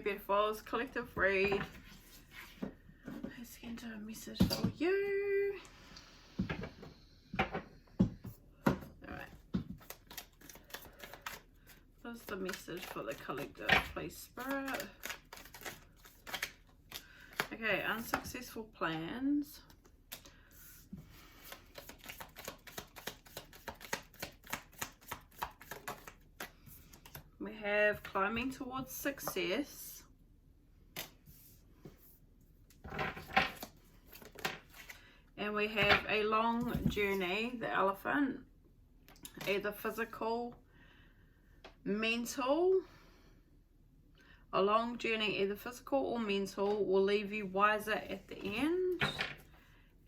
Beautifuls, collective read. Let's get into a message for you. Alright. What's the message for the collective, please, Spirit? Okay, unsuccessful plans. We have climbing towards success. And we have a long journey, the elephant, either physical, mental. A long journey, either physical or mental, will leave you wiser at the end.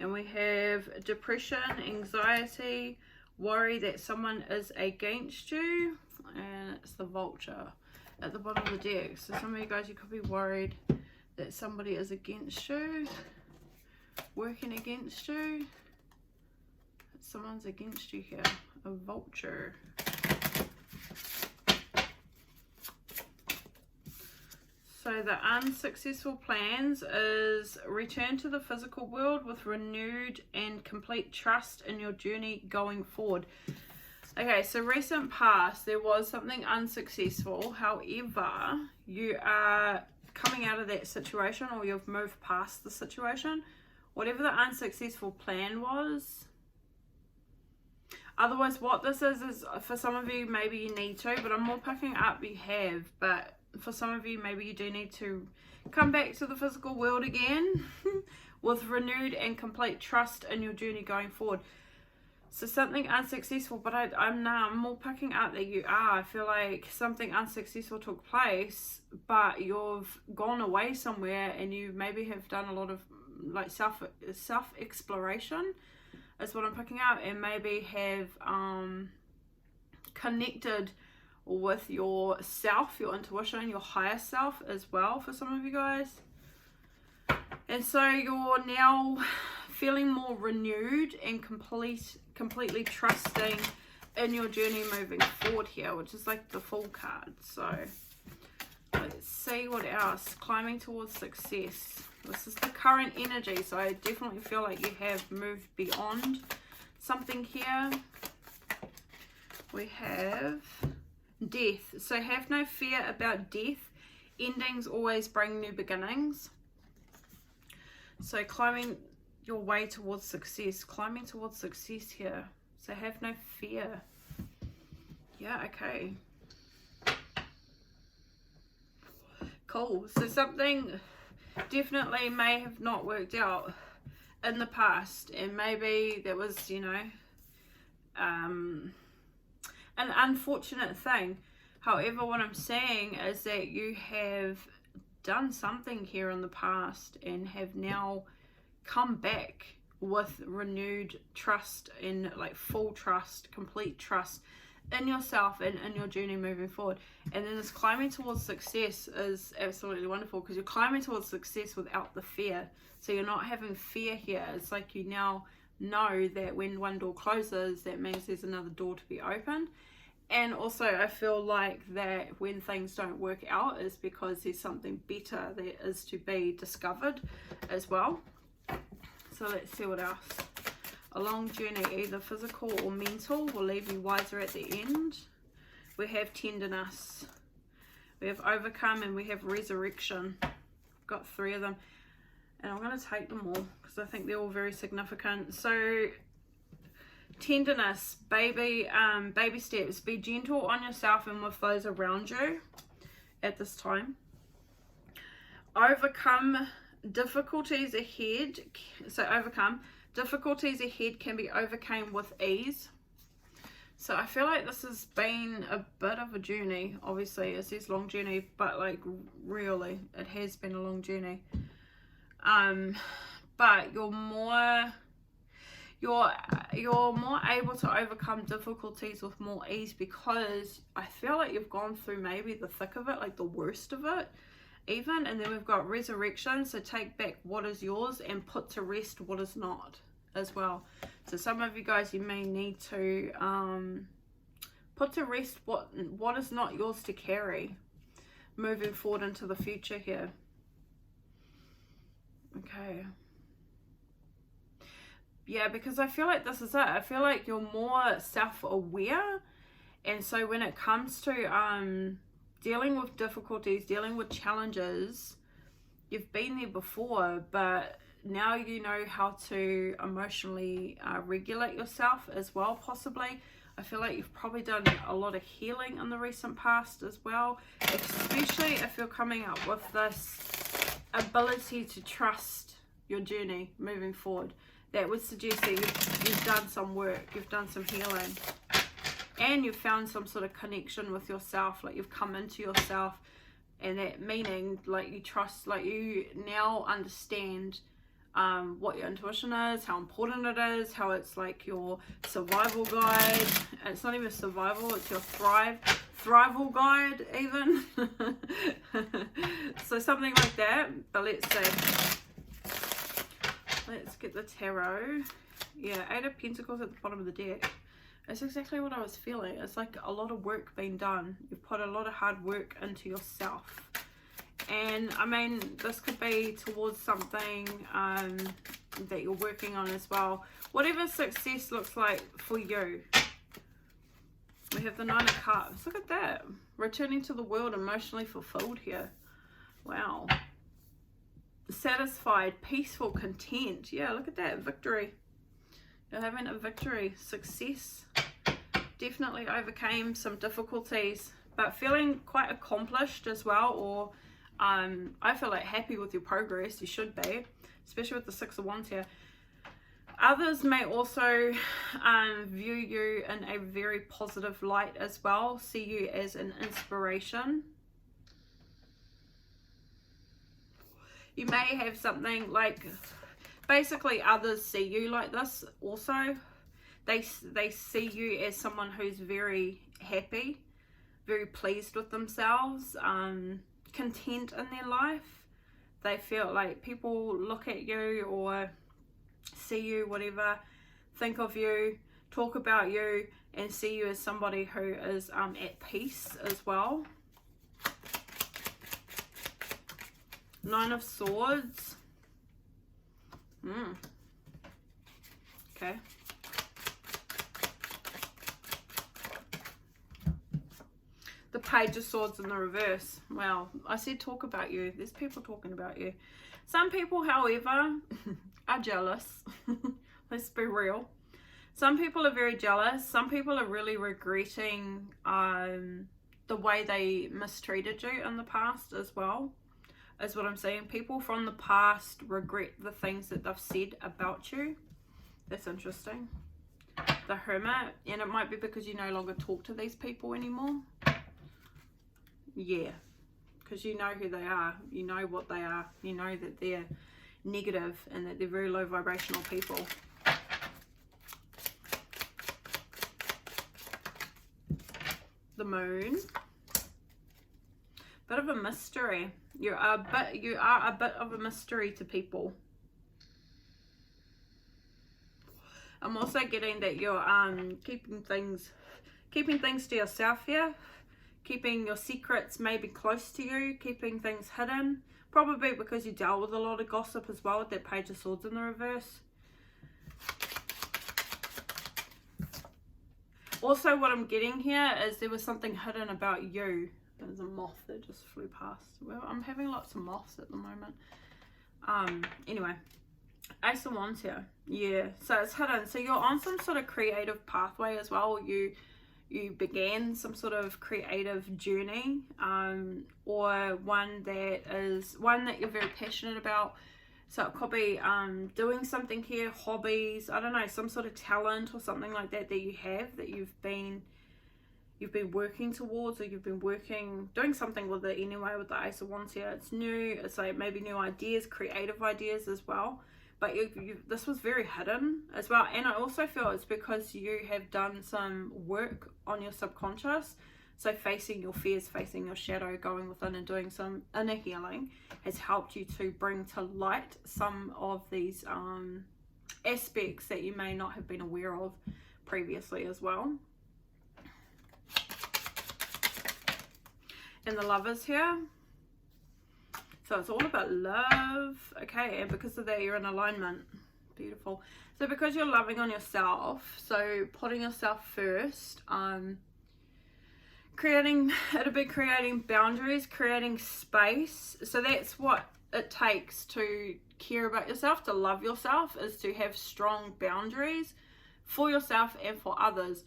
And we have depression, anxiety, worry that someone is against you. And it's the vulture at the bottom of the deck. So some of you guys, you could be worried that somebody is against you, working against you. Someone's against you here, a vulture. So the unsuccessful plans is return to the physical world with renewed and complete trust in your journey going forward. Okay, so recent past, there was something unsuccessful. However, you are coming out of that situation, or you've moved past the situation. Whatever the unsuccessful plan was. Otherwise, what this is for some of you, maybe you need to, but I'm more picking up you have. But for some of you, maybe you do need to come back to the physical world again with renewed and complete trust in your journey going forward. So something unsuccessful, but I'm more picking up that you are. I feel like something unsuccessful took place, but you've gone away somewhere and you maybe have done a lot of like self-exploration is what I'm picking up, and maybe have connected with yourself, your intuition, your higher self as well for some of you guys. And so you're now feeling more renewed and completely trusting in your journey moving forward here, which is like the Fool card. So let's see what else. Climbing towards success. This is the current energy, so I definitely feel like you have moved beyond something here. We have death. So have no fear about death. Endings always bring new beginnings. So climbing your way towards success, climbing towards success here. So have no fear. Yeah, okay. Cool. So something definitely may have not worked out in the past, and maybe there was, you know, an unfortunate thing. However, what I'm saying is that you have done something here in the past and have now come back with renewed trust, in like full trust, complete trust in yourself and in your journey moving forward. And then this climbing towards success is absolutely wonderful, because you're climbing towards success without the fear. So you're not having fear here. It's like you now know that when one door closes, that means there's another door to be opened. And also I feel like that when things don't work out is because there's something better that is to be discovered as well. So let's see what else. A long journey, either physical or mental, will leave you wiser at the end. We have tenderness, we have overcome, and we have resurrection. I've got 3 of them, and I'm going to take them all because I think they're all very significant. So tenderness, baby steps. Be gentle on yourself and with those around you at this time. Overcome difficulties ahead. So overcome difficulties ahead can be overcome with ease. So I feel like this has been a bit of a journey. Obviously it says long journey, but like really it has been a long journey. But you're more able to overcome difficulties with more ease, because I feel like you've gone through maybe the thick of it, like the worst of it even. And then we've got resurrection, so take back what is yours and put to rest what is not as well. So some of you guys, you may need to put to rest what is not yours to carry. moving forward into the future here. Okay. Yeah, because I feel like this is it. I feel like you're more self-aware, and so when it comes to dealing with difficulties, dealing with challenges, you've been there before, but now you know how to emotionally regulate yourself as well, possibly. I feel like you've probably done a lot of healing in the recent past as well, especially if you're coming up with this ability to trust your journey moving forward. That would suggest that you've done some work, you've done some healing, and you've found some sort of connection with yourself, like you've come into yourself, and that meaning, like, you trust, like you now understand what your intuition is, how important it is, how it's like your survival guide. It's not even survival, it's your thrival guide even. So something like that. But let's see. Let's get the tarot. Yeah, 8 of Pentacles at the bottom of the deck. It's exactly what I was feeling. It's like a lot of work being done. You've put a lot of hard work into yourself. And I mean, this could be towards something that you're working on as well. Whatever success looks like for you. We have the 9 of Cups. Look at that. Returning to the world emotionally fulfilled here. Wow. Satisfied, peaceful, content. Yeah, look at that. Victory. You're having a victory. Success. Definitely overcame some difficulties, but feeling quite accomplished as well, or I feel like happy with your progress. You should be, especially with the 6 of Wands here. Others may also view you in a very positive light as well, see you as an inspiration. You may have something like, basically others see you like this also. They see you as someone who's very happy, very pleased with themselves, content in their life. They feel like people look at you or see you, whatever, think of you, talk about you, and see you as somebody who is at peace as well. 9 of Swords. Okay. The Page of Swords in the reverse. Wow, I said talk about you. There's people talking about you. Some people, however, are jealous. Let's be real. Some people are very jealous. Some people are really regretting the way they mistreated you in the past as well, is what I'm saying. People from the past regret the things that they've said about you. That's interesting. The Hermit, and it might be because you no longer talk to these people anymore. Yeah, because you know who they are, you know what they are, you know that they're negative and that they're very low vibrational people. The Moon. Bit of a mystery. You are a bit of a mystery to people. I'm also getting that you're keeping things to yourself here. Keeping your secrets maybe close to you, keeping things hidden. Probably because you dealt with a lot of gossip as well with that Page of Swords in the reverse. Also, what I'm getting here is there was something hidden about you. There's a moth that just flew past. Well, I'm having lots of moths at the moment. Anyway, Ace of Wands here. Yeah, so it's hidden. So you're on some sort of creative pathway as well. You began some sort of creative journey, or one that you're very passionate about. So it could be doing something here, hobbies, I don't know, some sort of talent or something like that you have, that you've been working towards, or you've been doing something with it anyway. With the Ace of Wands here, it's new. It's like maybe new ideas, creative ideas as well. But this was very hidden as well. And I also feel it's because you have done some work on your subconscious. So facing your fears, facing your shadow, going within and doing some inner healing has helped you to bring to light some of these aspects that you may not have been aware of previously as well. And the Lovers here. So it's all about love. Okay, and because of that, you're in alignment. Beautiful. So because you're loving on yourself, so putting yourself first, creating boundaries, creating space. So that's what it takes to care about yourself, to love yourself, is to have strong boundaries for yourself and for others.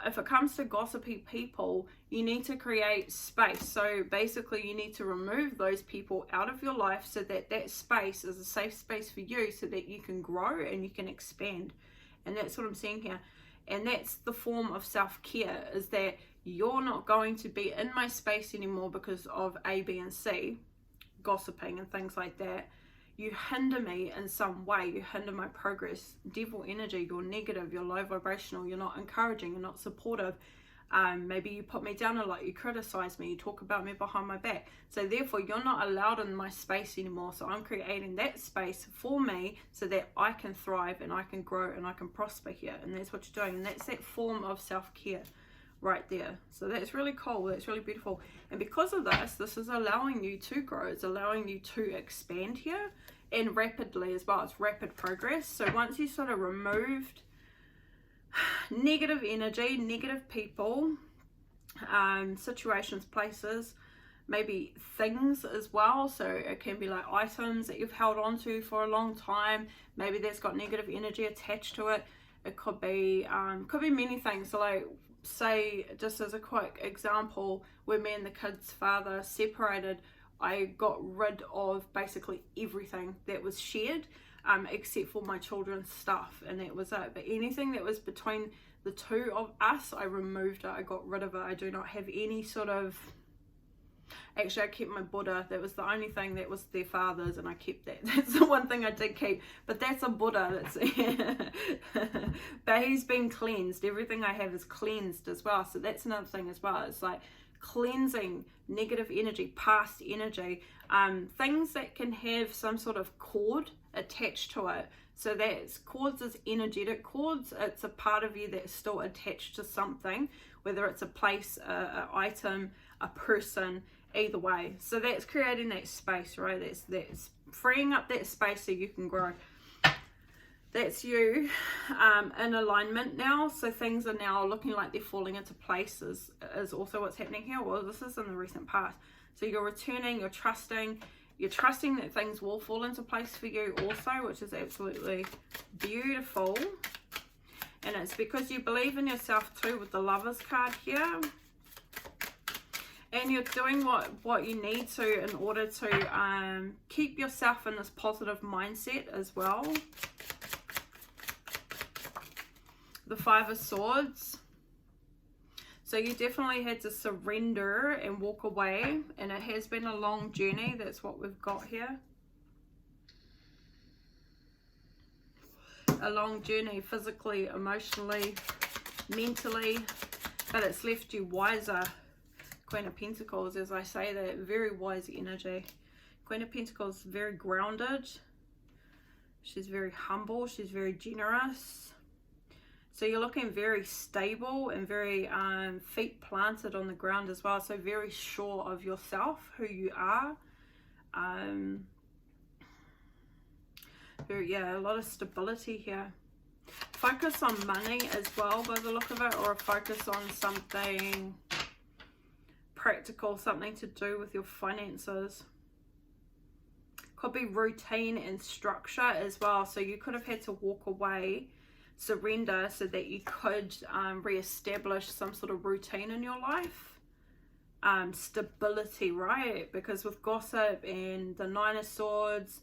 If it comes to gossipy people, you need to create space. So basically you need to remove those people out of your life so that that space is a safe space for you, so that you can grow and you can expand. And that's what I'm seeing here. And that's the form of self-care, is that you're not going to be in my space anymore because of A, B, and C, gossiping and things like that. You hinder me in some way, you hinder my progress. Devil energy, you're negative, you're low vibrational, you're not encouraging, you're not supportive. Maybe you put me down a lot, you criticize me, you talk about me behind my back. So therefore you're not allowed in my space anymore. So I'm creating that space for me so that I can thrive and I can grow and I can prosper here. And that's what you're doing. And that's that form of self-care right there. So that's really cool, that's really beautiful. And because of this is allowing you to grow, it's allowing you to expand here, and rapidly as well. It's rapid progress. So once you sort of removed negative energy, negative people, situations, places, maybe things as well. So it can be like items that you've held on to for a long time, maybe that's got negative energy attached to it. It could be many things. So like, say, just as a quick example, when me and the kid's father separated, I got rid of basically everything that was shared, except for my children's stuff, and that was it. But anything that was between the two of us, I removed it, I got rid of it. I do not have any sort of... Actually, I kept my Buddha. That was the only thing that was their father's, and I kept that. That's the one thing I did keep. But that's a Buddha. But he's been cleansed. Everything I have is cleansed as well. So that's another thing as well. It's like cleansing negative energy, past energy, things that can have some sort of cord attached to it. So that's cords is energetic cords. It's a part of you that's still attached to something, whether it's a place, an item, a person, either way. So that's creating that space, right? That's freeing up that space so you can grow. That's you in alignment now. So things are now looking like they're falling into places, is also what's happening here. Well, this is in the recent past. So you're returning, you're trusting that things will fall into place for you also, which is absolutely beautiful. And it's because you believe in yourself too, with the Lovers card here. And you're doing what you need to in order to keep yourself in this positive mindset as well. The Five of Swords. So you definitely had to surrender and walk away, and it has been a long journey. That's what we've got here. A long journey, physically, emotionally, mentally, but it's left you wiser. Queen of Pentacles, as I say that, very wise energy. Queen of Pentacles, very grounded. She's very humble. She's very generous. So you're looking very stable and very feet planted on the ground as well. So very sure of yourself, who you are. Yeah, a lot of stability here. Focus on money as well by the look of it, or a focus on something practical, something to do with your finances. Could be routine and structure as well. So you could have had to walk away, surrender, so that you could re-establish some sort of routine in your life. Stability, right? Because with gossip and the Nine of Swords,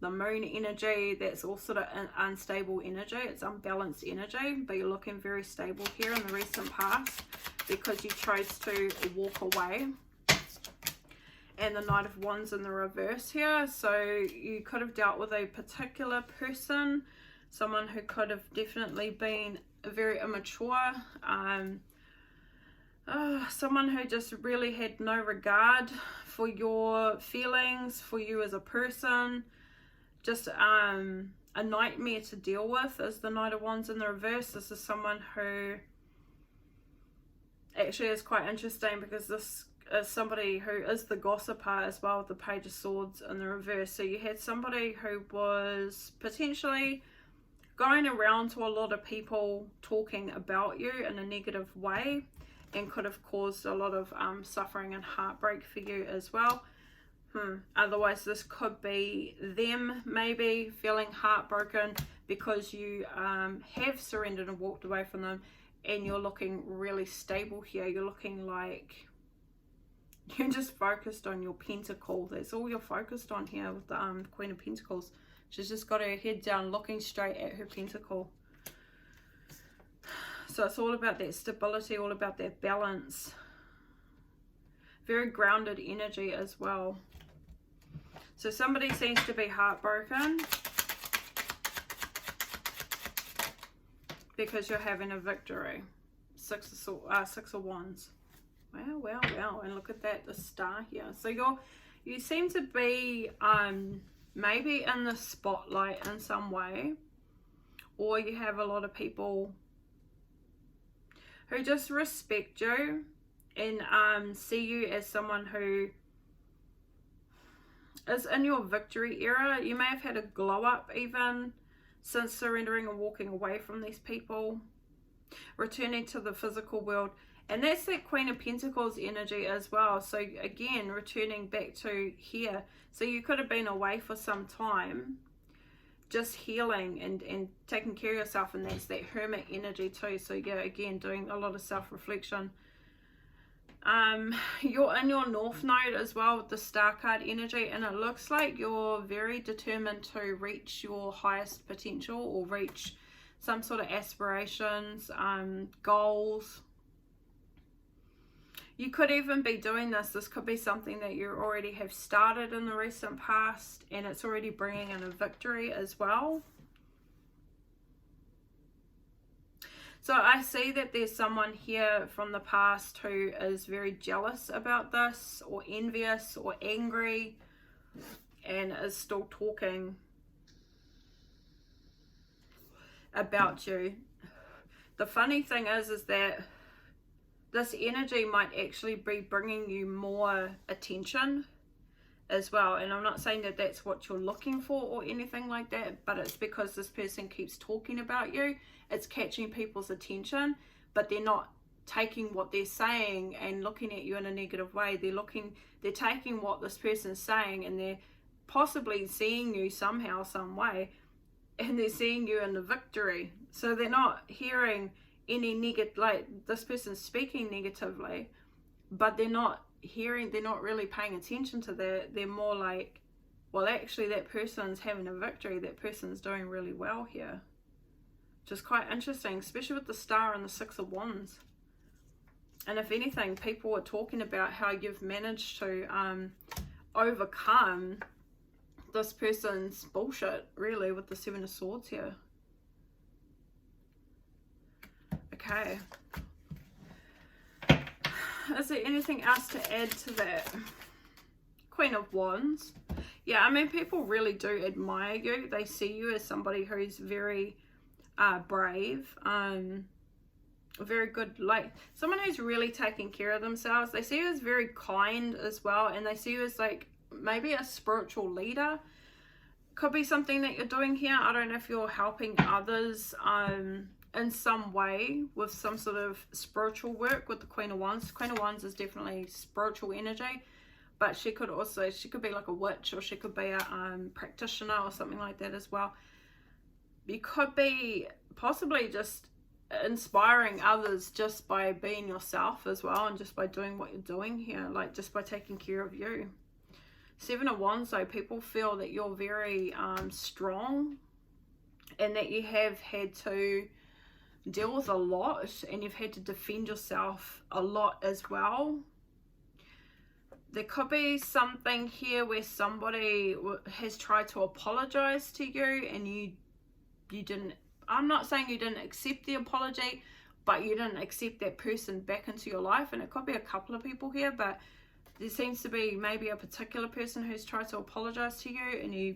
the moon energy, that's all sort of an unstable energy. It's unbalanced energy, but you're looking very stable here in the recent past because you chose to walk away. And the Knight of Wands in the reverse here. So you could have dealt with a particular person, someone who could have definitely been very immature, someone who just really had no regard for your feelings, for you as a person. Just a nightmare to deal with is the Knight of Wands in the reverse. This is someone who actually is quite interesting, because this is somebody who is the gossiper as well, with the Page of Swords in the reverse. So you had somebody who was potentially going around to a lot of people talking about you in a negative way, and could have caused a lot of suffering and heartbreak for you as well. Otherwise, this could be them maybe feeling heartbroken because you have surrendered and walked away from them, and you're looking really stable here. You're looking like you're just focused on your pentacle. That's all you're focused on here with the Queen of Pentacles. She's just got her head down, looking straight at her pentacle. So it's all about that stability, all about that balance. Very grounded energy as well. So somebody seems to be heartbroken because you're having a victory. Six of Wands. Wow, wow, wow. And look at that, the star here. So you seem to be maybe in the spotlight in some way, or you have a lot of people who just respect you and see you as someone who is in your victory era. You may have had a glow up even since surrendering and walking away from these people, returning to the physical world. And that's that Queen of Pentacles energy as well. So again, returning back to here. So you could have been away for some time, just healing and taking care of yourself, and that's that Hermit energy too. So yeah, again, doing a lot of self-reflection. You're in your North Node as well with the Star card energy, and it looks like you're very determined to reach your highest potential, or reach some sort of aspirations, goals. You could even be doing this could be something that you already have started in the recent past, and it's already bringing in a victory as well. So I see that there's someone here from the past who is very jealous about this, or envious, or angry, and is still talking about you. The funny thing is that this energy might actually be bringing you more attention as well. And I'm not saying that that's what you're looking for or anything like that, but it's because this person keeps talking about you. It's catching people's attention, but they're not taking what they're saying and looking at you in a negative way. They're taking what this person's saying, and they're possibly seeing you somehow, some way, and they're seeing you in the victory. So they're not hearing any negative, like this person's speaking negatively, but they're not really paying attention to that. They're more like, well, actually that person's having a victory, that person's doing really well here. Which is quite interesting, especially with the Star and the Six of Wands. And if anything, people are talking about how you've managed to overcome this person's bullshit, really, with the Seven of Swords here. Okay. Is there anything else to add to that? Queen of Wands. Yeah, I mean, people really do admire you. They see you as somebody who's very brave, very good, like someone who's really taking care of themselves. They see you as very kind as well, and they see you as like maybe a spiritual leader. Could be something that you're doing here. I don't know if you're helping others in some way with some sort of spiritual work with the Queen of Wands. Queen of Wands is definitely spiritual energy, but she could be like a witch, or she could be a practitioner or something like that as well. You could be possibly just inspiring others just by being yourself as well, and just by doing what you're doing here, like just by taking care of you. Seven of Wands, though, people feel that you're very strong, and that you have had to deal with a lot, and you've had to defend yourself a lot as well. There could be something here where somebody has tried to apologize to you, and you didn't. I'm not saying you didn't accept the apology, but you didn't accept that person back into your life. And it could be a couple of people here, but there seems to be maybe a particular person who's tried to apologize to you, and you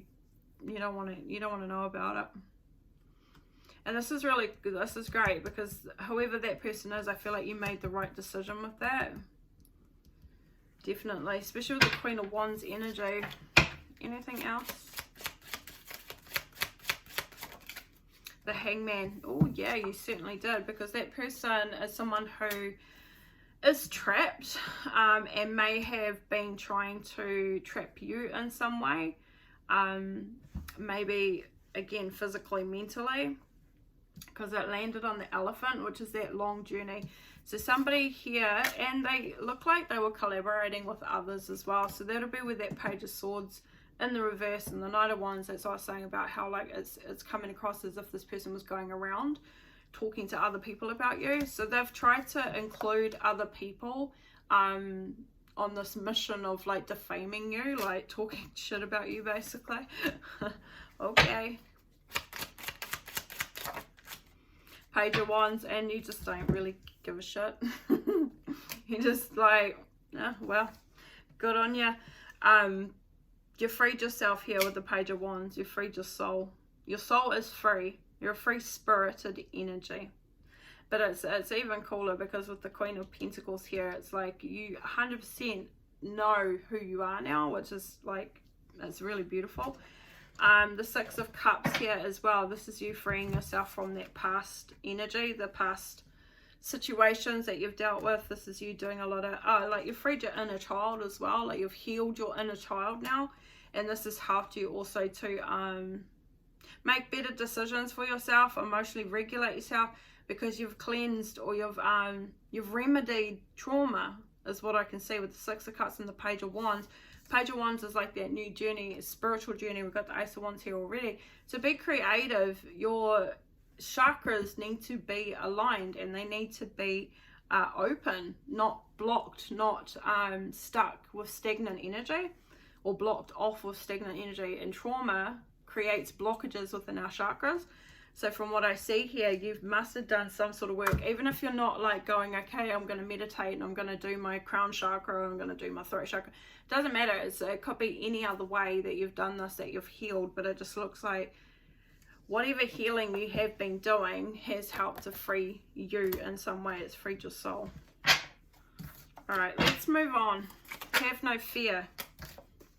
don't want to know about it. And this is great, because whoever that person is, I feel like you made the right decision with that. definitely, especially with the Queen of Wands energy. Anything else? The Hangman. Oh yeah, you certainly did, because that person is someone who is trapped and may have been trying to trap you in some way, maybe again physically, mentally, because it landed on the Elephant, which is that long journey. So somebody here, and they look like they were collaborating with others as well, so that'll be with that Page of Swords in the reverse and the Knight of Wands. That's what I was saying about how like it's coming across as if this person was going around talking to other people about you. So they've tried to include other people on this mission of like defaming you, like talking shit about you basically. Okay. Page of Wands, and you just don't really give a shit. You're just like, yeah, well, good on you. You freed yourself here with the Page of Wands. You freed your soul. Your soul is free. You're a free spirited energy. But it's even cooler because with the Queen of Pentacles here, it's like you 100% know who you are now, which is like, it's really beautiful. The Six of Cups here as well. This is you freeing yourself from that past energy, the past situations that you've dealt with. This is you doing a lot of, like you've freed your inner child as well. Like you've healed your inner child now. And this has helped you also to make better decisions for yourself, emotionally regulate yourself, because you've cleansed or you've remedied trauma, is what I can see with the Six of Cups and the Page of Wands. Page of Wands is like that new journey, spiritual journey. We've got the Ace of Wands here already. So be creative. Your chakras need to be aligned, and they need to be open, not blocked, not stuck with stagnant energy, or blocked off with stagnant energy. And trauma creates blockages within our chakras. So from what I see here, you must have done some sort of work, even if you're not like going, okay, I'm going to meditate and I'm going to do my crown chakra, I'm going to do my throat chakra. It doesn't matter. It could be any other way that you've done this, that you've healed, but it just looks like whatever healing you have been doing has helped to free you in some way. It's freed your soul. All right, let's move on. Have no fear.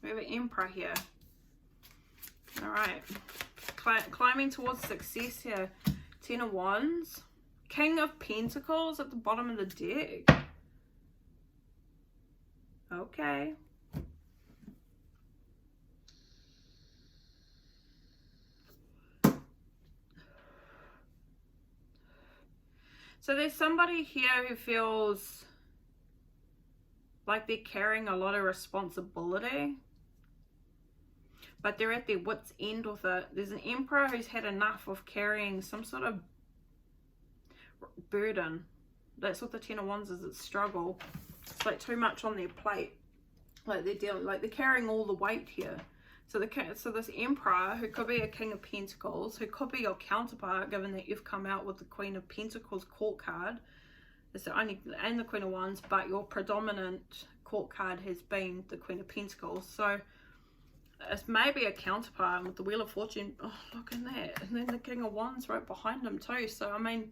We have an Emperor here. All right. Climbing towards success here. Ten of Wands. King of Pentacles at the bottom of the deck. Okay. So there's somebody here who feels like they're carrying a lot of responsibility, but they're at their wit's end with it. There's an Emperor who's had enough of carrying some sort of burden. That's what the Ten of Wands is. It's struggle. It's like too much on their plate. Like they're carrying all the weight here. So this Emperor, who could be a King of Pentacles, who could be your counterpart, given that you've come out with the Queen of Pentacles court card. It's the only, and the Queen of Wands, but your predominant court card has been the Queen of Pentacles. So it's maybe a counterpart with the Wheel of Fortune. Oh, look at that. And then the King of Wands right behind him too. So, I mean,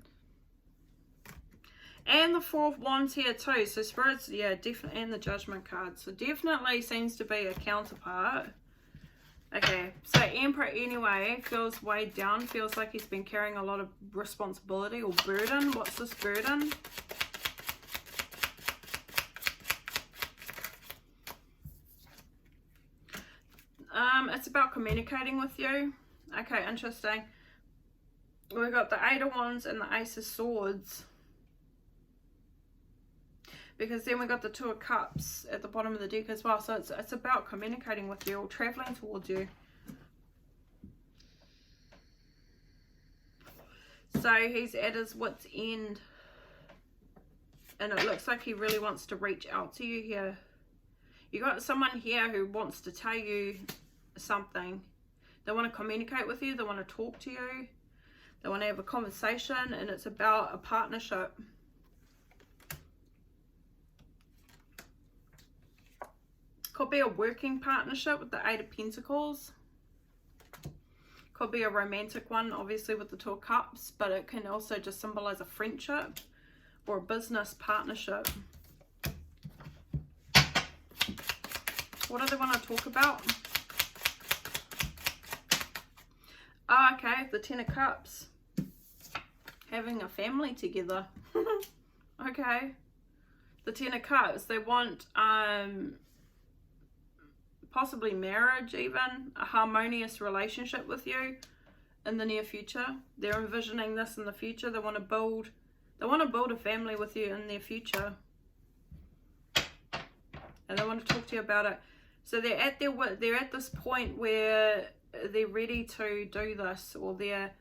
and the Four of Wands here too. So Spirits, yeah, definitely, and the Judgment card. So definitely seems to be a counterpart. Okay, so Emperor anyway feels weighed down, feels like he's been carrying a lot of responsibility or burden. What's this burden? It's about communicating with you. Okay, interesting. We've got the Eight of Wands and the Ace of Swords. Because then we got the Two of Cups at the bottom of the deck as well. So it's about communicating with you or traveling towards you. So he's at his wit's end. And it looks like he really wants to reach out to you here. You got someone here who wants to tell you something. They want to communicate with you. They want to talk to you. They want to have a conversation. And it's about a partnership. Could be a working partnership with the Eight of Pentacles. Could be a romantic one, obviously, with the Two of Cups. But it can also just symbolize a friendship or a business partnership. What do they want to talk about? Oh, okay, the Ten of Cups. Having a family together. Okay. The Ten of Cups. They want possibly marriage even. A harmonious relationship with you in the near future. They're envisioning this in the future. They want to build a family with you in their future. And they want to talk to you about it. So they're at this point where they're ready to do this, or they're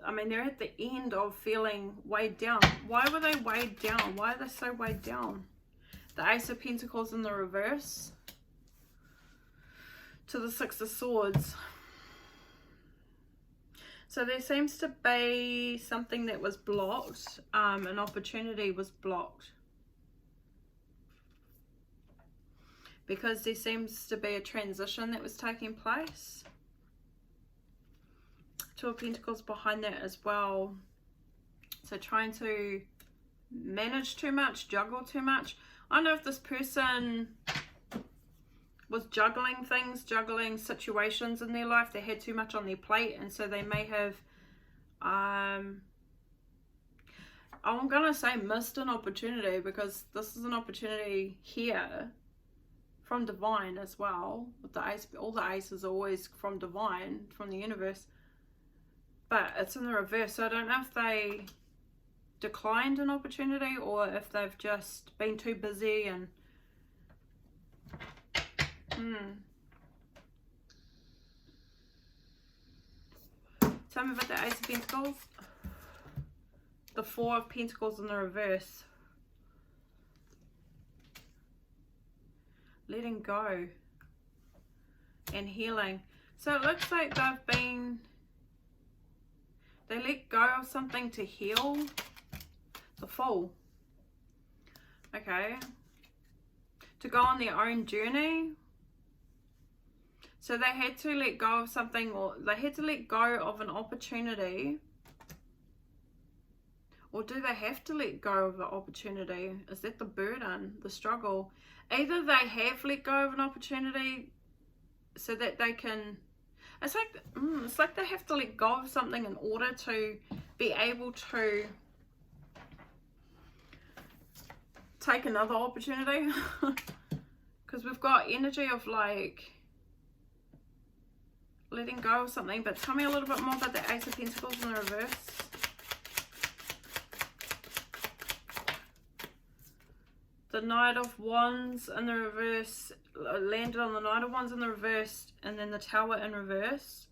at the end of feeling weighed down. Why were they weighed down? Why are they so weighed down? The Ace of Pentacles in the reverse to the Six of Swords. So there seems to be something that was blocked. An opportunity was blocked. Because there seems to be a transition that was taking place. Two of Pentacles behind that as well. So trying to manage too much, juggle too much. I don't know if this person was juggling things, juggling situations in their life. They had too much on their plate, and so they may have, I'm going to say missed an opportunity, because this is an opportunity here from divine as well. With the ace, all the aces are always from divine, from the universe. But it's in the reverse, so I don't know if they declined an opportunity or if they've just been too busy and Tell me about the Ace of Pentacles. The Four of Pentacles in the reverse. Letting go and healing. So it looks like they let go of something to heal. The Fool. Okay. To go on their own journey. So they had to let go of something, or they had to let go of an opportunity. Or do they have to let go of the opportunity? Is that the burden, the struggle? Either they have let go of an opportunity so that they can... It's like they have to let go of something in order to be able to take another opportunity. Because we've got energy of like letting go of something. But tell me a little bit more about the Ace of Pentacles in the reverse. The Knight of Wands in the reverse, landed on the Knight of Wands in the reverse, and then the Tower in reverse.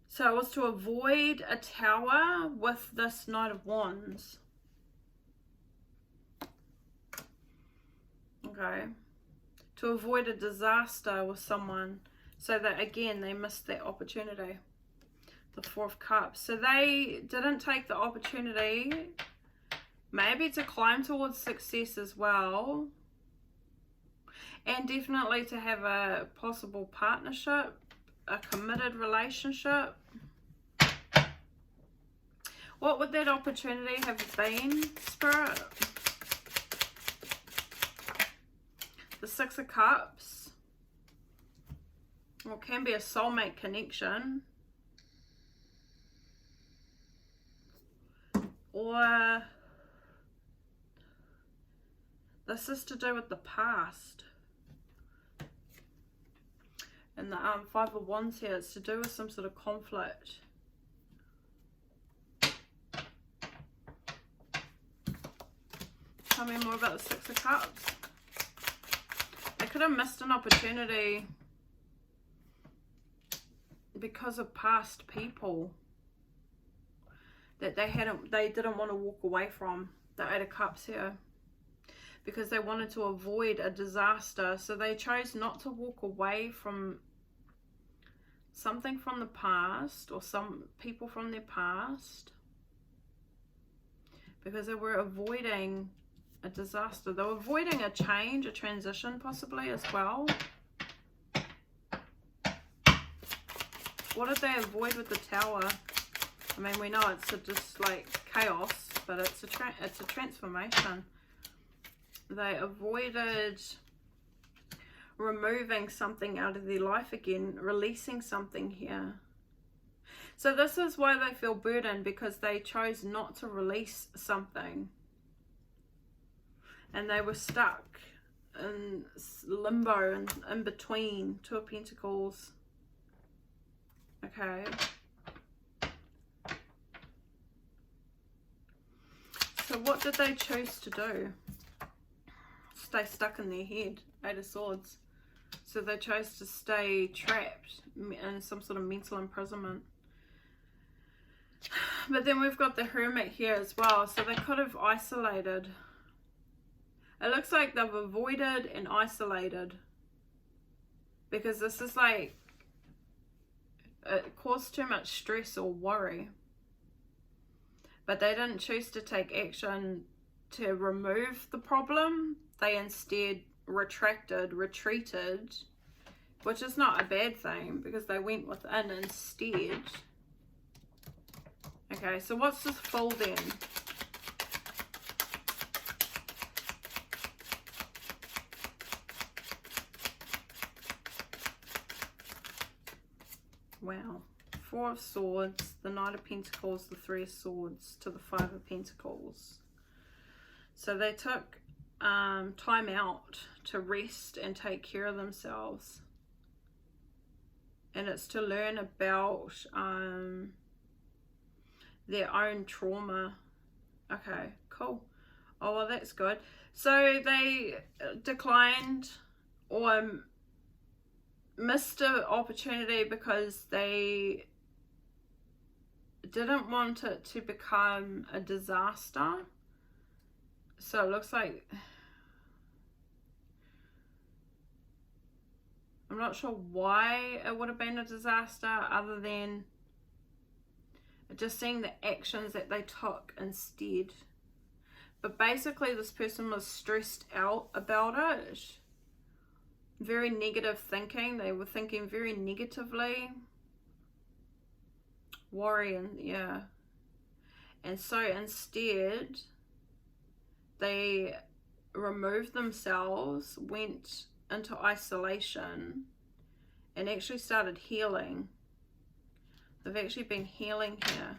So it was to avoid a tower with this Knight of Wands. Okay. To avoid a disaster with someone, so that again they missed that opportunity. The Four of Cups. So they didn't take the opportunity. Maybe to climb towards success as well. And definitely to have a possible partnership, a committed relationship. What would that opportunity have been, Spirit? The Six of Cups. Well, it can be a soulmate connection. Or... this is to do with the past. And the Five of Wands here, it's to do with some sort of conflict. Tell me more about the Six of Cups. They could have missed an opportunity because of past people that they didn't want to walk away from. The Eight of Cups here. Because they wanted to avoid a disaster. So they chose not to walk away from something from the past, or some people from their past, because they were avoiding a disaster. They were avoiding a change, a transition possibly as well. What did they avoid with the Tower? I mean, we know it's just like chaos, but it's a transformation. They avoided removing something out of their life again, releasing something here. So this is why they feel burdened, because they chose not to release something. And they were stuck in limbo and in between. Two of Pentacles. Okay. So what did they choose to do? Stay stuck in their head. Eight of Swords. So they chose to stay trapped in some sort of mental imprisonment. But then we've got the Hermit here as well. So they could have isolated. It looks like they've avoided and isolated. Because this is like, it caused too much stress or worry. But they didn't choose to take action to remove the problem. They instead retreated, which is not a bad thing, because they went within instead. Okay, so what's this Fool then? Wow. Four of Swords, the Knight of Pentacles, the Three of Swords to the Five of Pentacles. So they took time out to rest and take care of themselves. And it's to learn about their own trauma. Okay, cool. Oh, well, that's good. So they declined or missed an opportunity because they didn't want it to become a disaster. So it looks like, I'm not sure why it would have been a disaster, other than just seeing the actions that they took instead. But basically this person was stressed out about it. Very negative thinking. They were thinking very negatively. Worrying, yeah. And so instead, they removed themselves, went into isolation, and actually started healing. They've actually been healing here,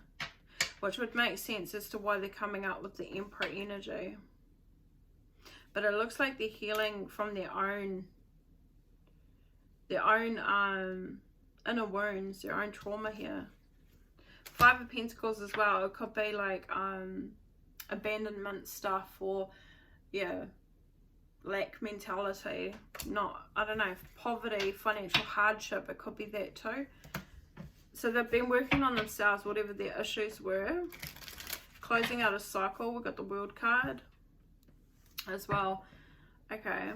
which would make sense as to why they're coming up with the Emperor energy. But it looks like they're healing from their own inner wounds, their own trauma here. Five of Pentacles as well. It could be like abandonment stuff, or yeah, lack mentality. Not, I don't know, poverty, financial hardship. It could be that too. So they've been working on themselves, whatever their issues were. Closing out a cycle. We've got the World card as well. Okay.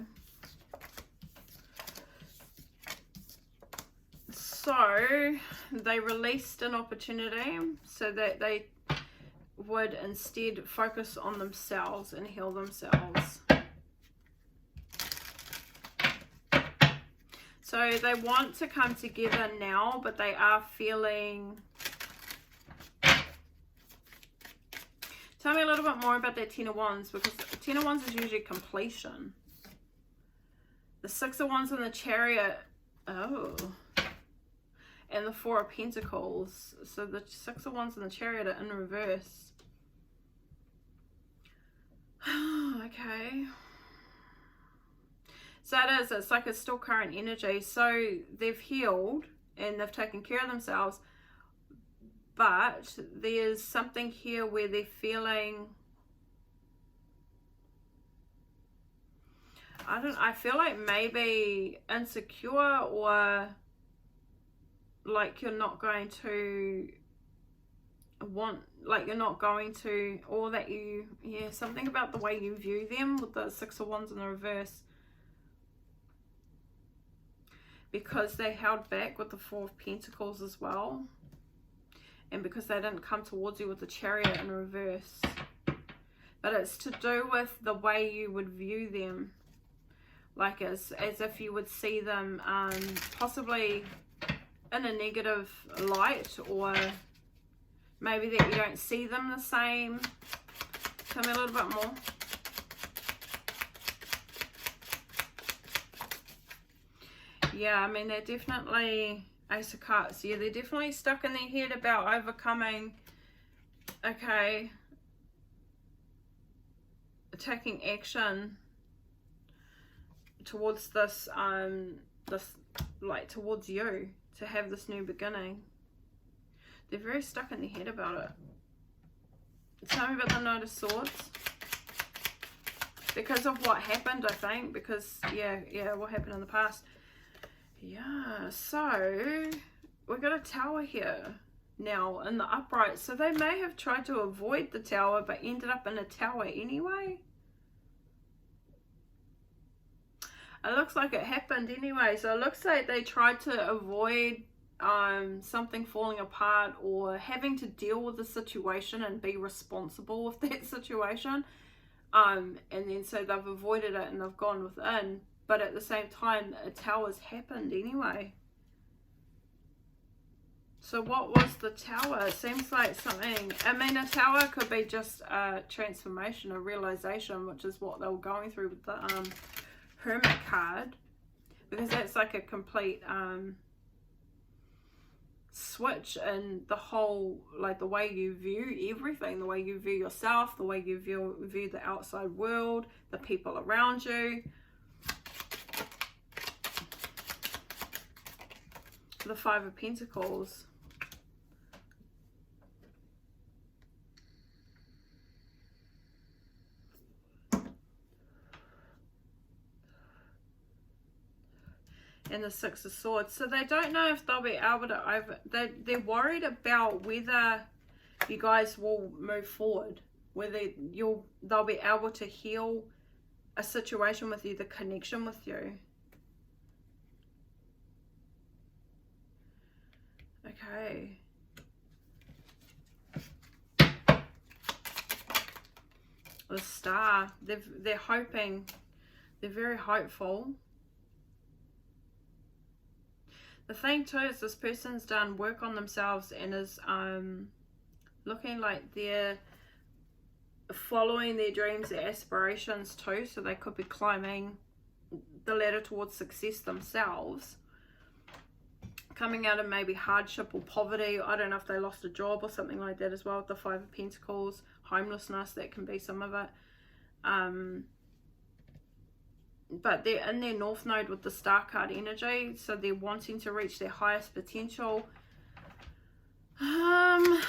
So they released an opportunity so that they would instead focus on themselves and heal themselves. So they want to come together now, but they are feeling... Tell me a little bit more about that Ten of Wands, because Ten of Wands is usually completion. The Six of Wands and the Chariot. Oh. And the Four of Pentacles. So the Six of Wands and the Chariot are in reverse. Okay. So it is, it's like it's still current energy. So they've healed and they've taken care of themselves. But there's something here where they're feeling... I feel like maybe insecure, or like you're not going to want, like you're not going to, or that you, yeah, something about the way you view them with the Six of Wands in the reverse. Because they held back with the Four of Pentacles as well. And because they didn't come towards you with the Chariot in reverse. But it's to do with the way you would view them. Like as if you would see them possibly in a negative light, or maybe that you don't see them the same. Tell me a little bit more. Yeah, I mean, they're definitely Ace of Cups. Yeah, they're definitely stuck in their head about overcoming, okay, taking action towards this, like, towards you, to have this new beginning. They're very stuck in their head about it. Tell me about the Knight of Swords. Because of what happened, I think. Because, yeah, what happened in the past. Yeah, so we've got a Tower here now in the upright. So they may have tried to avoid the Tower but ended up in a Tower anyway. It looks like it happened anyway. So it looks like they tried to avoid something falling apart or having to deal with the situation and be responsible with that situation. And then so they've avoided it and they've gone within. But at the same time, a Tower's happened anyway. So what was the Tower? It seems like something, I mean, a Tower could be just a transformation, a realization, which is what they were going through with the Hermit card. Because that's like a complete switch in the whole, like the way you view everything, the way you view yourself, the way you view the outside world, the people around you. The Five of Pentacles. And the Six of Swords. So they don't know if they'll be able to they're worried about whether you guys will move forward, whether they'll be able to heal a situation with you, the connection with you. Okay. The Star. They're hoping. They're very hopeful. The thing too is this person's done work on themselves and is looking like they're following their dreams, their aspirations too. So they could be climbing the ladder towards success themselves. Coming out of maybe hardship or poverty. I don't know if they lost a job or something like that as well with the Five of Pentacles. Homelessness, that can be some of it. But they're in their North Node with the Star card energy. So they're wanting to reach their highest potential. And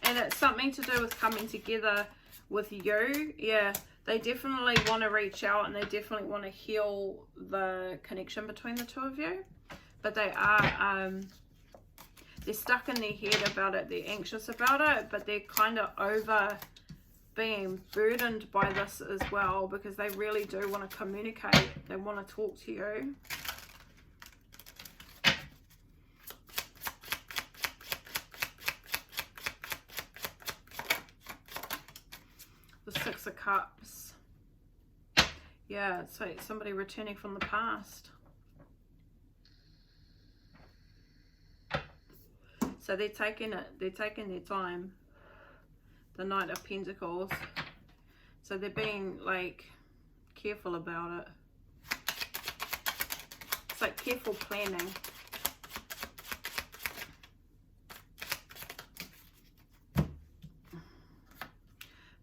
it's something to do with coming together with you. Yeah, they definitely want to reach out and they definitely want to heal the connection between the two of you. But they are, they're stuck in their head about it. They're anxious about it, but they're kind of over being burdened by this as well, because they really do want to communicate. They want to talk to you. The Six of Cups. Yeah, it's like somebody returning from the past. So they're taking their time. The Knight of Pentacles. So they're being like careful about it. It's like careful planning.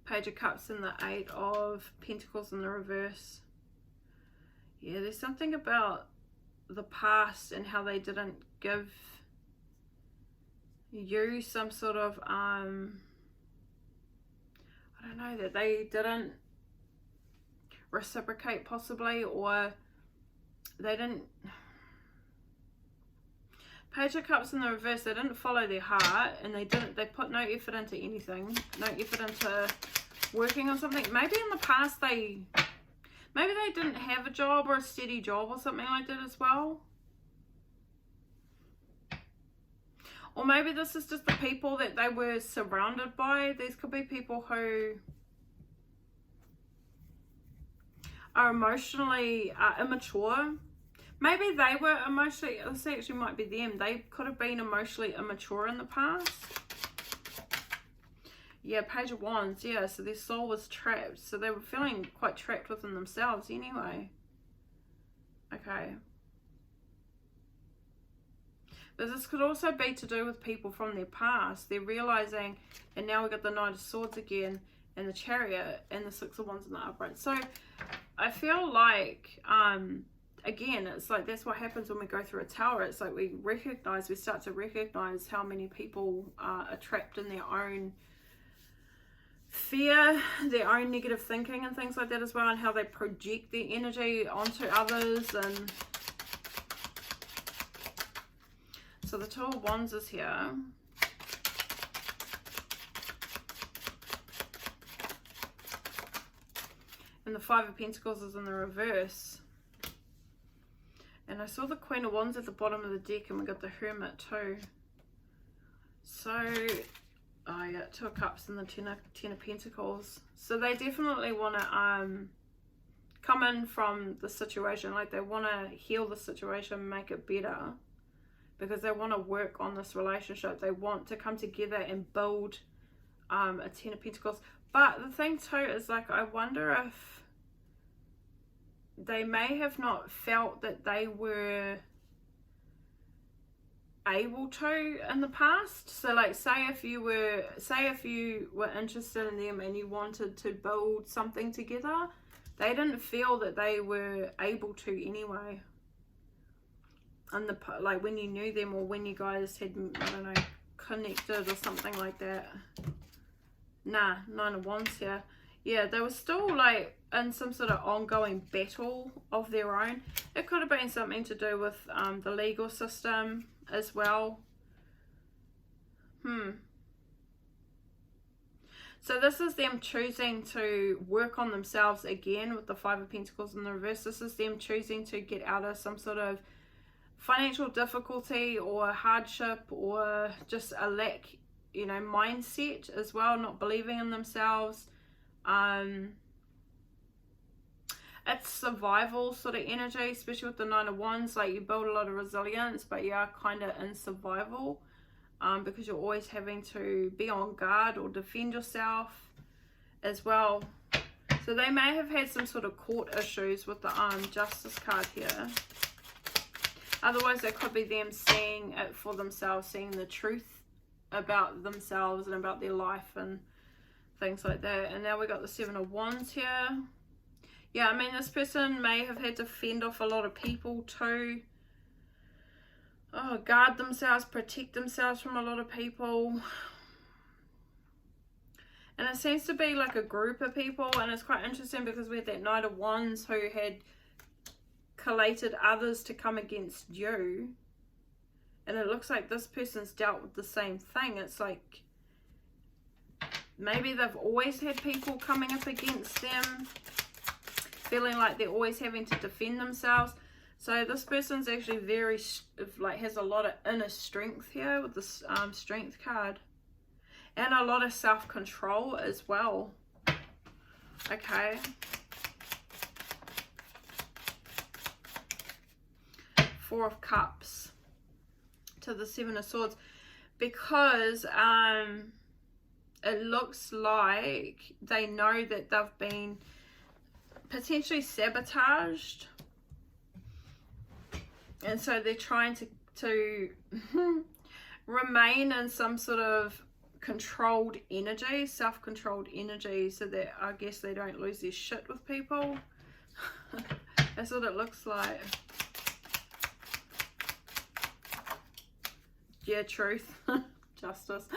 Page of Cups and the Eight of Pentacles in the reverse. Yeah, there's something about the past and how they didn't give you some sort of I don't know, that they didn't reciprocate possibly, or they didn't. Page of Cups in the reverse, they didn't follow their heart, and they put no effort into anything, no effort into working on something. Maybe in the past maybe they didn't have a job or a steady job or something like that as well. Or maybe this is just the people that they were surrounded by. These could be people who are emotionally immature. Maybe they were emotionally, this actually might be them. They could have been emotionally immature in the past. Yeah, Page of Wands. Yeah, so their soul was trapped. So they were feeling quite trapped within themselves anyway. Okay. But this could also be to do with people from their past. They're realizing, and now we've got the Knight of Swords again, and the Chariot, and the Six of Wands in the upright. So I feel like, again, it's like that's what happens when we go through a tower. It's like we start to recognize how many people are trapped in their own fear, their own negative thinking and things like that as well, and how they project their energy onto others. And so the Two of Wands is here. And the Five of Pentacles is in the reverse. And I saw the Queen of Wands at the bottom of the deck, and we got the Hermit too. So oh yeah, Two of Cups and the Ten of Pentacles. So they definitely want to come in from the situation, like they want to heal the situation, make it better, because they want to work on this relationship. They want to come together and build a Ten of Pentacles. But the thing too is, like, I wonder if they may have not felt that they were able to in the past. So like, say if you were interested in them and you wanted to build something together, they didn't feel that they were able to anyway. And like when you knew them, or when you guys had, I don't know, connected or something like that. Nah, Nine of Wands here. Yeah, they were still like in some sort of ongoing battle of their own. It could have been something to do with the legal system as well. So this is them choosing to work on themselves again with the Five of Pentacles in the reverse. This is them choosing to get out of some sort of financial difficulty or hardship, or just a lack, you know, mindset as well, not believing in themselves. It's survival sort of energy, especially with the Nine of Wands. Like, you build a lot of resilience, but you are kind of in survival, because you're always having to be on guard or defend yourself as well. So they may have had some sort of court issues with the Justice card here. Otherwise, it could be them seeing it for themselves, seeing the truth about themselves and about their life and things like that. And now we got the Seven of Wands here. Yeah, I mean, this person may have had to fend off a lot of people too. Oh, guard themselves, protect themselves from a lot of people. And it seems to be like a group of people, and it's quite interesting because we had that Knight of Wands who had collated others to come against you. And it looks like this person's dealt with the same thing. It's like maybe they've always had people coming up against them, feeling like they're always having to defend themselves. So this person's actually very, like, has a lot of inner strength here with this Strength card. And a lot of self-control as well. Okay. Four of Cups to the Seven of Swords. Because it looks like they know that they've been potentially sabotaged, and so they're trying to remain in some sort of controlled energy, self-controlled energy, so that I guess they don't lose their shit with people. That's what it looks like. Yeah, truth. Justice.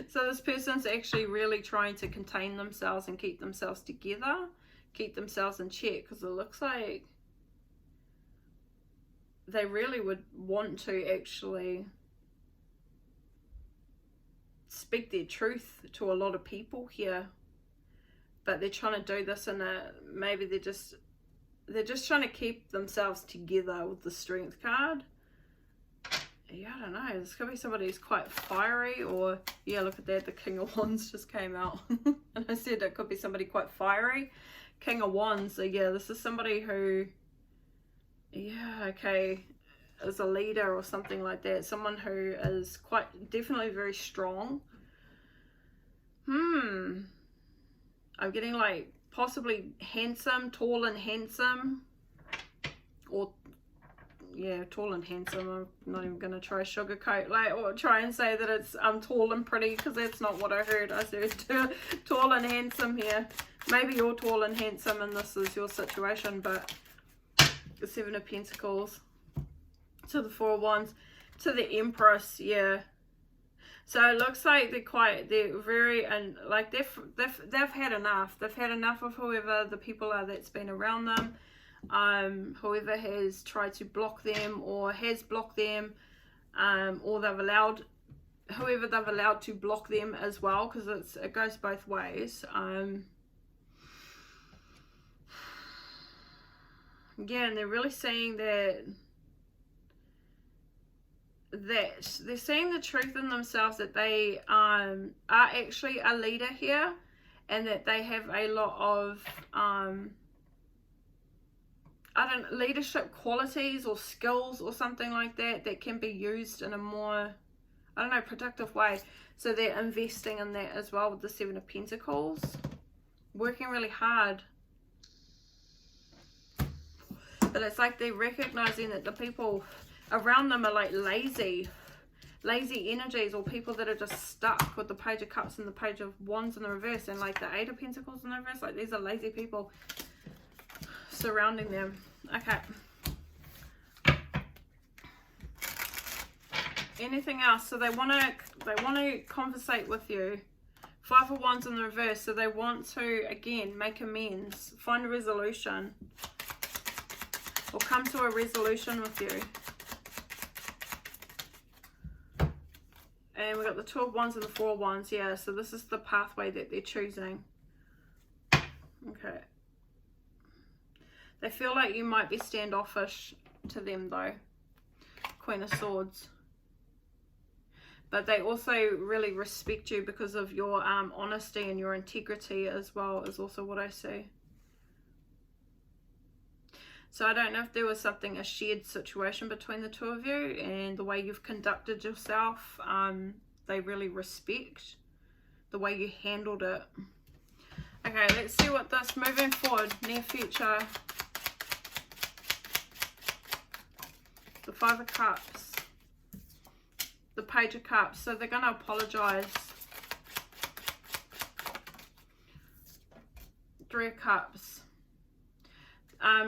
So this person's actually really trying to contain themselves and keep themselves together, keep themselves in check, because it looks like they really would want to actually speak their truth to a lot of people here, but they're trying to do this in a, maybe they're just trying to keep themselves together with the Strength card. Yeah, I don't know. This could be somebody who's quite fiery, or yeah, look at that, the King of Wands just came out. And I said it could be somebody quite fiery. King of Wands. So yeah, this is somebody who, yeah, okay, is a leader or something like that. Someone who is quite definitely very strong. I'm getting like possibly handsome, tall and handsome, or yeah, tall and handsome. I'm not even going to try sugarcoat, like, or try and say that it's tall and pretty, because that's not what I heard. I said tall and handsome here. Maybe you're tall and handsome and this is your situation, but the Seven of Pentacles to the Four of Wands to the Empress, yeah. So it looks like they're very, and like they've had enough. They've had enough of whoever the people are that's been around them. Whoever has tried to block them or has blocked them, or whoever they've allowed to block them as well, because it goes both ways. Yeah, and they're really seeing that they're seeing the truth in themselves, that they are actually a leader here, and that they have a lot of leadership qualities or skills or something like that that can be used in a more, I don't know, productive way. So they're investing in that as well with the Seven of Pentacles, working really hard. But it's like they're recognizing that the people around them are like lazy energies, or people that are just stuck with the Page of Cups and the Page of Wands in the reverse, and like the Eight of Pentacles in the reverse. Like, these are lazy people surrounding them. Okay. Anything else? So they want to conversate with you. Five of Wands in the reverse. So they want to, again, make amends, find a resolution, or come to a resolution with you. And we've got the Two of Wands and the Four of Wands. Yeah, so this is the pathway that they're choosing. Okay. They feel like you might be standoffish to them, though. Queen of Swords. But they also really respect you because of your honesty and your integrity as well, is also what I see. So I don't know if there was a shared situation between the two of you, and the way you've conducted yourself, they really respect the way you handled it. Okay, let's see what this, moving forward, near future. The Five of Cups. The Page of Cups. So they're going to apologize. Three of Cups.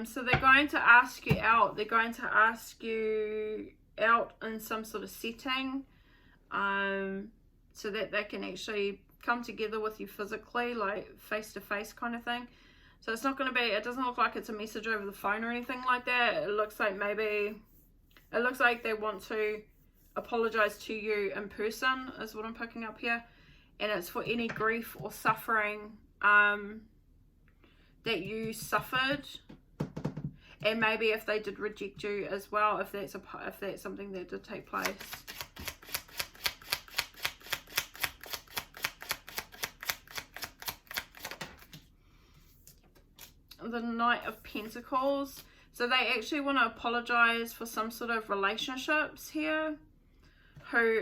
So they're going to ask you out. They're going to ask you out in some sort of setting, so that they can actually come together with you physically, like face to face kind of thing. So it's not going to be, it doesn't look like it's a message over the phone or anything like that. It looks like they want to apologize to you in person, is what I'm picking up here. And it's for any grief or suffering that you suffered, and maybe if they did reject you as well, if that's something that did take place. The Knight of Pentacles. So they actually want to apologize for some sort of relationships here who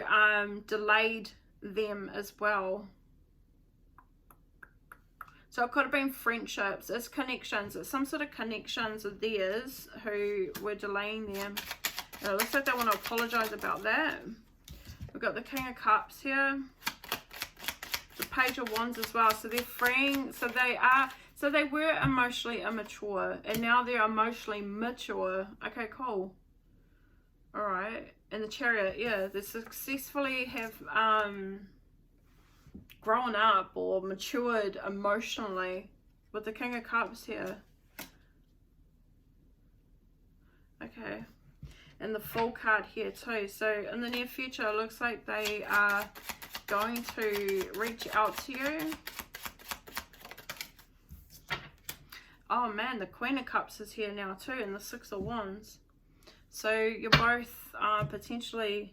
delayed them as well. So it could have been friendships, it's connections, it's some sort of connections of theirs who were delaying them. And it looks like they want to apologize about that. We've got the King of Cups here. The Page of Wands as well. So they're freeing, so they were emotionally immature, and now they're emotionally mature. Okay, cool. Alright. And the Chariot, yeah, they successfully have grown up or matured emotionally with the King of Cups here. Okay. And the Fool card here too. So in the near future, it looks like they are going to reach out to you. Oh man, the Queen of Cups is here now too, and the Six of Wands. So you're both potentially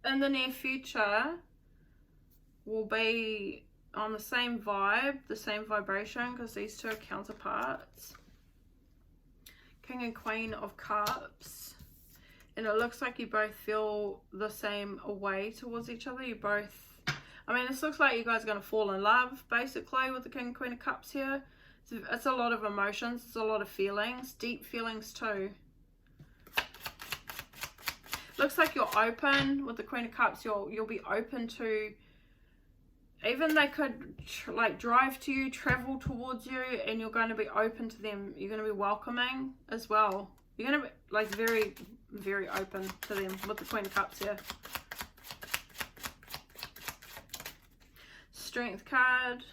in the near future will be on the same vibe, the same vibration, because these two are counterparts. King and Queen of Cups. And it looks like you both feel the same way towards each other. You both, I mean, this looks like you guys are going to fall in love, basically, with the King and Queen of Cups here. It's a lot of emotions, it's a lot of feelings, deep feelings too. Looks like you're open with the Queen of Cups. You'll be open to, even they could like drive to you, travel towards you, and you're going to be open to them. You're going to be welcoming as well. You're going to be like very, very open to them with the Queen of Cups here. Strength card.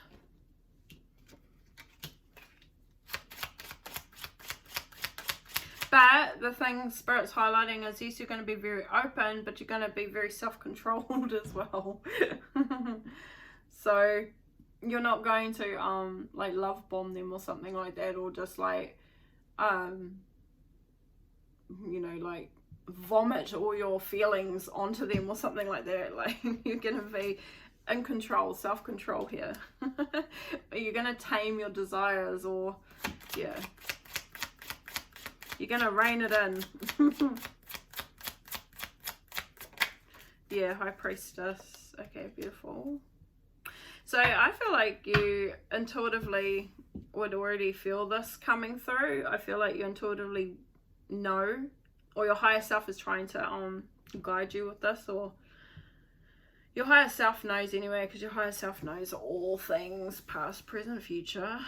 But the thing Spirit's highlighting is, yes, you're going to be very open, but you're going to be very self-controlled as well. So you're not going to like love bomb them or something like that, or just like you know, like vomit all your feelings onto them or something like that. Like you're going to be in control, self-control here. You're going to tame your desires, or yeah, you're going to rein it in. Yeah, High Priestess. Okay, beautiful. So I feel like you intuitively would already feel this coming through. I feel like you intuitively know, or your higher self is trying to guide you with this, or your higher self knows anyway, because your higher self knows all things, past, present, future.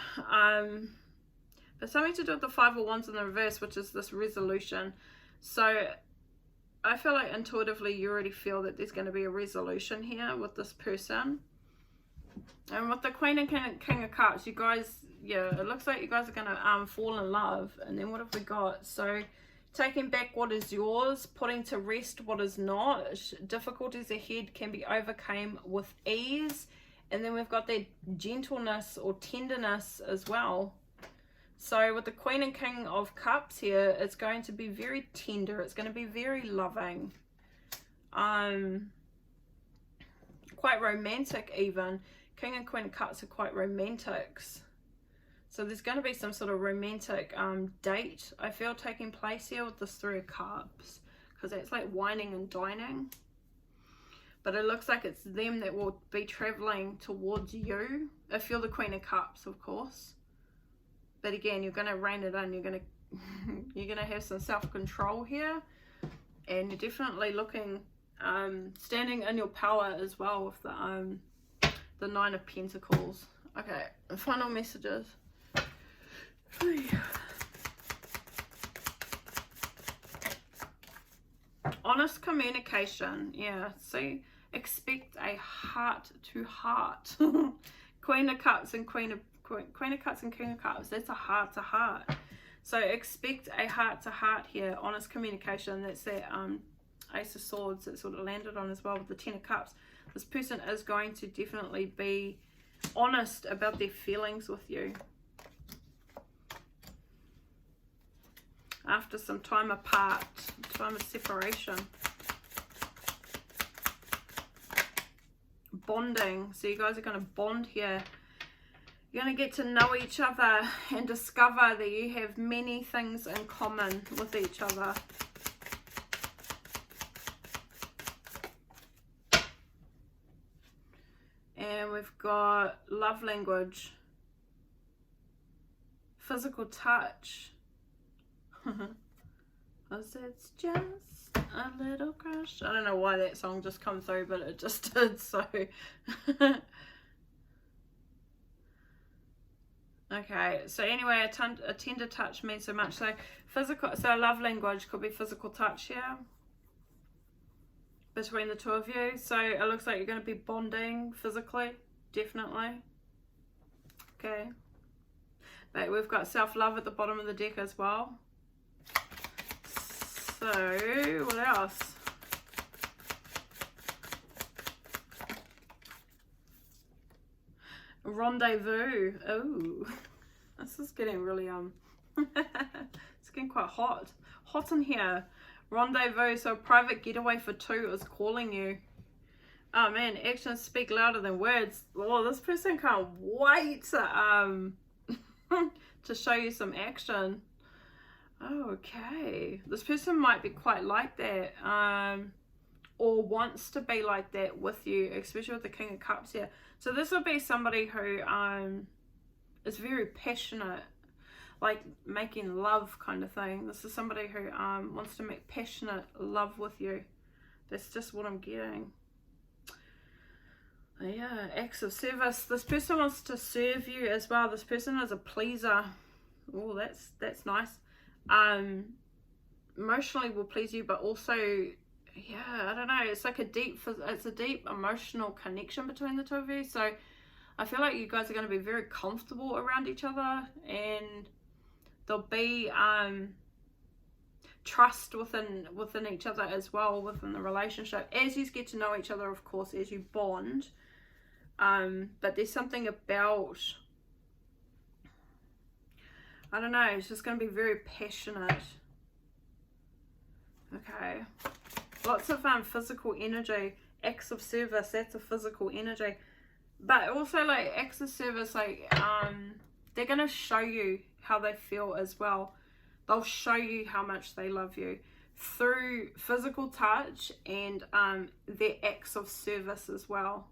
But something to do with the Five of Wands in the reverse, which is this resolution. So I feel like intuitively you already feel that there's going to be a resolution here with this person. And with the Queen and King of Cups, you guys, yeah, it looks like you guys are going to fall in love. And then what have we got? So taking back what is yours, putting to rest what is not. Difficulties ahead can be overcome with ease. And then we've got that gentleness or tenderness as well. So with the Queen and King of Cups here, it's going to be very tender. It's going to be very loving. Quite romantic even. King and Queen of Cups are quite romantics. So there's going to be some sort of romantic date, I feel, taking place here with this Three of Cups. Because it's like whining and dining. But it looks like it's them that will be traveling towards you. If you're the Queen of Cups, of course. But again, you're going to rein it in. You're going to have some self-control here. And you're definitely looking, standing in your power as well with the Nine of Pentacles. Okay, final messages. Honest communication. Yeah, see, expect a heart-to-heart. Queen of Cups and Queen of Cups and King of Cups, that's a heart-to-heart. So expect a heart-to-heart here. Honest communication. That's that Ace of Swords that sort of landed on as well with the Ten of Cups. This person is going to definitely be honest about their feelings with you. After some time apart, time of separation. Bonding. So you guys are going to bond here. You're going to get to know each other and discover that you have many things in common with each other. And we've got love language. Physical touch. Because it's just a little crush. I don't know why that song just come through, but it just did, so... Okay, so anyway, a tender touch means so much. So physical, so love language could be physical touch here between the two of you. So it looks like you're going to be bonding physically, definitely. Okay, but we've got self-love at the bottom of the deck as well. So what else? Rendezvous. Oh, this is getting really it's getting quite hot in here. Rendezvous. So private getaway for two is calling you. Oh man, actions speak louder than words. Oh, this person can't wait to show you some action. Okay, this person might be quite like that, or wants to be like that with you, especially with the King of Cups here. So this will be somebody who is very passionate. like making love kind of thing. This is somebody who wants to make passionate love with you. That's just what I'm getting. Yeah, acts of service. This person wants to serve you as well. This person is a pleaser. Oh, that's nice. Emotionally will please you, but also, yeah, I don't know. It's like a deep emotional connection between the two of you. So I feel like you guys are going to be very comfortable around each other, and there'll be trust within each other as well, within the relationship, as you get to know each other, of course, as you bond. But there's something about, I don't know, it's just going to be very passionate. Okay, lots of physical energy. Acts of service, that's a physical energy. But also, like, acts of service, like, they're going to show you how they feel as well. They'll show you how much they love you through physical touch and their acts of service as well.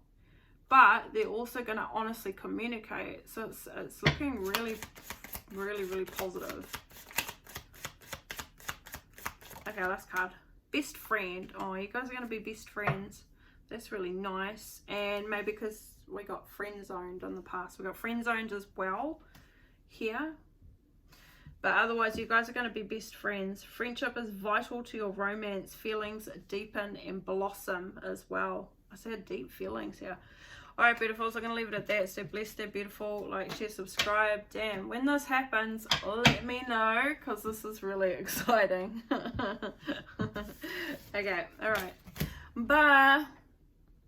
But they're also going to honestly communicate. So it's looking really, really, really positive. Okay, last card. Best friend. Oh, you guys are going to be best friends. That's really nice. And maybe because we got friend zoned in the past. We got friend zoned as well here. But otherwise, you guys are going to be best friends. Friendship is vital to your romance. Feelings deepen and blossom as well. I said deep feelings here. Alright, beautifuls, I'm going to leave it at that. Stay blessed, stay beautiful. Like, share, subscribe. Damn, when this happens, let me know, because this is really exciting. Okay, alright. Bye.